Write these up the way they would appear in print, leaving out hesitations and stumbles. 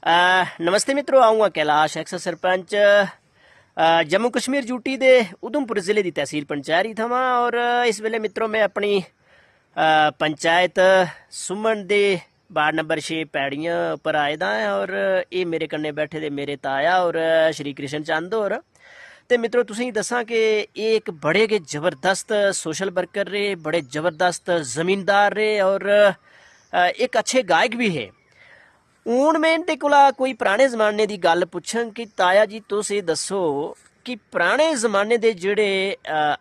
नमस्ते मित्रों, आऊँगा कैलाश एक्स सरपंच जम्मू कश्मीर यूटी दे उधमपुर जिले की तहसील पंचायत थमा। और इस वेले मित्रों मैं अपनी पंचायत सुमन दे वार्ड नंबर 6 पैड़ियां पर आए दा है। और ये मेरे कन्ने बैठे दे मेरे ताया और श्री कृष्ण चंद और ते मित्रों तुसें दसां कि ये एक बड़े गै जबरदस्त सोशल वर्कर रहे, बड़े जबरदस्त जमींदार रहे और एक अच्छे गायक भी है। हूँ मैं इंदे कोला कोई पुराने जमाने की गल पुछां कि ताया जी तुस ये दसो कि पुराने जमाने दे जेड़े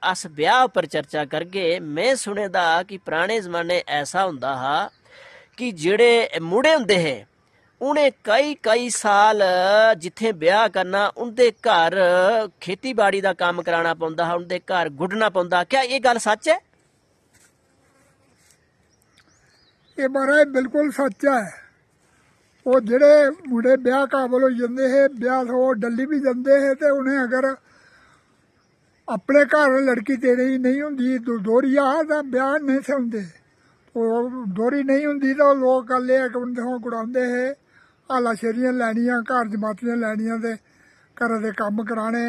अस ब्याह पर चर्चा करगे। मैं सुने दा कि पुराने जमाने ऐसा हुंदा हा कि जेड़े मुड़े हुंदे हे उन्हें कई साल जिथे ब्याह करना उनके घर खेती बाड़ी का काम कराना पौंदा हा, उनके घर गुड्डना पौंदा। क्या ये गल सच है? ये महाराज बिल्कुल सच है। वो जेड़े मुड़े ब्याह काबल हो जाते हैं, ब्याह हो डली भी जाते हैं, तो उन्हें अगर अपने घर लड़की तेरे ही नहीं होंगी दोहरी आ तो ब्याह नहीं से होंगे। तो दोहरी नहीं होंगी तो लोग गल ये उन्होंने गुड़ाते हैं, हाला शेरियां लैनियां, घर जमातियां लैनियां, तो घर के कम कराने,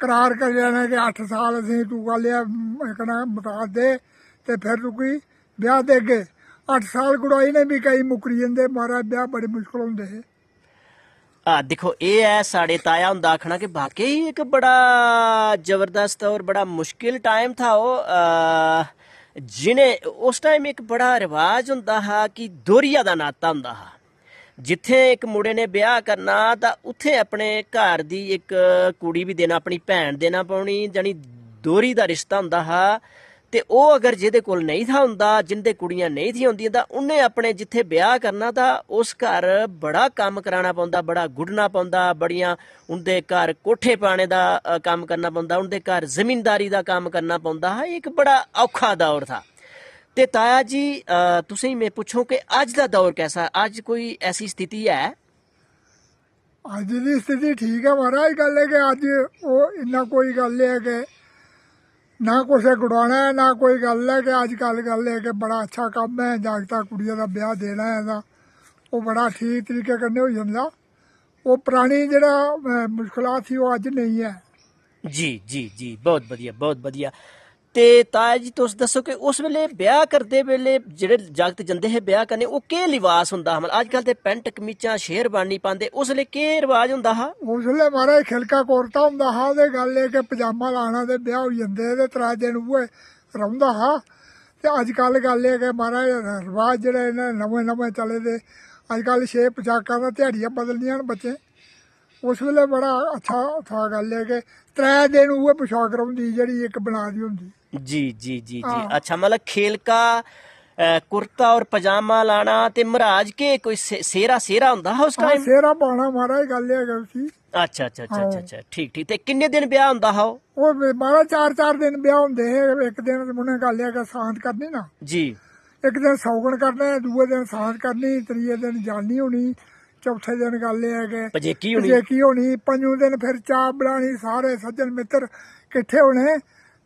करार कर लेना कि 8 साल असीं तू गल कहना बता दे तो फिर तुकी ब्याह देगे। 8 साल गुड़ाई ने भी कई मुकरी जाते महाराज, ब्याह बड़े मुश्किल होंगे है। देखो ये है साढ़े ताया हुंदा आखना कि वाकई एक बड़ा जबरदस्त और बड़ा मुश्किल टाइम था वो। जिन्हें उस टाइम एक बड़ा रिवाज हुंदा हा कि दोहरिया दा नाता हुंदा हा। जिथे एक मुड़े ने ब्याह करना तो उत्थे अपने घर दी एक कुड़ी भी देना, अपनी भैन देना पौनी, जानी दोहरी दा रिश्ता हुंदा हा। ते ओ अगर जिहदे कोल नहीं था हुंदा, जिंदे कुड़ियां नहीं थी होंदियां, तां उन्हें अपने जिथे ब्याह करना था उस घर बड़ा काम कराना पौंदा, बड़ा गुड्डना पौंदा, बड़ियां उनके घर कोठे पाने का काम करना पौंदा, उनके घर जमींदारी का काम करना पौंदा हा। एक बड़ा औखा दौर था। ते ताया जी तुसें मैं पूछूं कि अज का दौर कैसा? अज कोई ऐसी स्थिति है? अज की स्थिति ठीक है महाराज। गल है कि अज वो इन्ना कोई गल है कि ना कुछ गुड़ाना है, ना कोई गल है कि अजकल गल है कि बड़ा अच्छा काम है, जागता कुड़िया का ब्याह देना है तो वो बड़ा ठीक तरीके कन्नै हो जाता। वो पुरानी जरा मुश्किलात थी वो अज नहीं है। जी जी जी, बहुत बढ़िया बहुत बढ़िया। ते ताया जी तुस दसो कि उस वेले ब्याह करते वेले जेड़े जागत जंदे हे ब्याह करने वो केह् लिबास हुंदा हा? मतलब अजकल ते पैंट कमीचां शेरवानी पांदे, उस वेले केह् रिवाज हुंदा हा? उस वेल्ले महाराज खिलका कुर्ता हुंदा हा ते गल एह् कि पजामा लाना ते ब्याह होई जंदे ते 3 दिन उ'ऐ रौंह्दा हा। ते अजकल गल एह् कि महाराज रवाज जेह्ड़े नमें नमें चले दे, अजकल 6 पोशाकां तां ध्याड़ियां बदलदियां न बच्चे। उस वेल्ले बड़ा अच्छा था। गल एह् कि 3 दिन उ'ऐ पोशाक रौंह्दी जेह्ड़ी इक बना दी होंदी। जी जी जी जी, अच्छा मतलब खेलका कुर्ता और पजामा लाना ते महाराज के कोई सेरा सेरा हुंदा हा उस टाइम? सेरा पाना महाराज, गल एह् कि उसी। अच्छा अच्छा अच्छा अच्छा अच्छा, ठीक ठीक। ते किन्ने दिन ब्याह हुंदा हा वो महाराज 4 दिन ब्याह होंदे हे। इक दिन उ'नें गल एह् कि सांत करनी ना जी, एक दिन सौगन करना, दूए दिन सांत करनी, त्रिये दिन जानी होनी, चौथे दिन गल एह् है कि पजेकी होनी, पंजवें दिन फिर चाह् बनानी, सारे सज्जन मित्र किट्ठे होने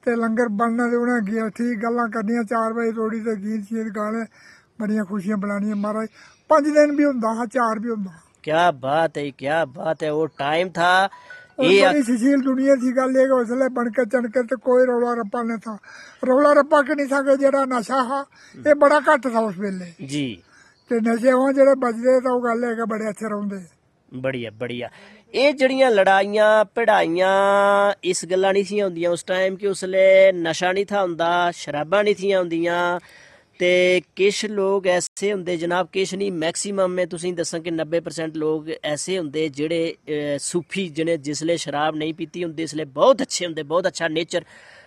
ते लंगर बनना ते उ'नें ठीक गल्लां करनियां 4 बजे धोड़ी ते गीत शीत गाने, बड़ियां खुशियां बनानियां महाराज। 5 दिन भी होंदा हा, 4 भी होंदा हा। क्या बात है, क्या बात है। वो टाइम था ये बड़ी सुशील दुनिया थी। गल एह् उसले बनके चनके ते कोई रौला रप्पा नहीं था। रौला रप्पा कि नहीं था कि जेह्ड़ा नशा हा ये बड़ा घट्ट था उस वेल्ले जी। ते नशे हों जेह्ड़े बचदे ते ओह् गल है कि बड़े अच्छे रौंह्दे। बढ़िया बढ़िया। ये जड़ियां लड़ाइयां पढ़ाइयां इस गल्ला नहीं थी होंदियां उस टाइम कि उसले नशा नहीं था हुंदा, शराबां नहीं थी होंदियां। ते किश लोग ऐसे हुंदे जनाब, किश नहीं मैक्सीमम में तुसें दस्सां कि 90% लोग ऐसे हुंदे जेड़े सूफी जिन्हें जिसले शराब नहीं पीती हुंदी इसलिए बहुत अच्छे हुंदे, बहुत अच्छा नेचर।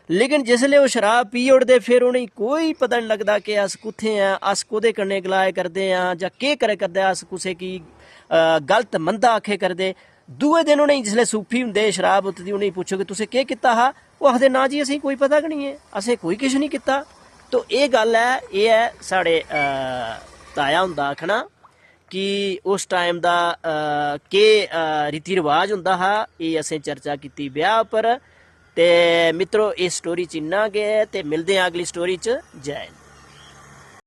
लेकिन जिसले वो शराब पी उड़दे फिर उ'नेंगी कोई पता नहीं लगदा कि अस कुत्थे आं, अस कोह्दे कन्नै गलाए करदे आं जां केह् करे करदे, अस कुसै की गलत मंदा आखे करदे। दूए दिन उ'नेंगी जिसले सूफी हुंदे शराब उत्ती उ'नेंगी पुच्छो कि तुसें केह् कीता हा, वो आखदे ना जी असेंगी कोई पता गै नहीं है, असें कोई किश नहीं कीता। तो ये गल है, ये है साढ़े ताया हुंदा आखना कि उस टाइम दा केह् रीति रिवाज हुंदा हा। ये असें चर्चा कीती ब्याह पर। ते मित्रों इस स्टोरी च इन्ना गै, ते मिलदे आं अगली स्टोरी च। जय हिंद।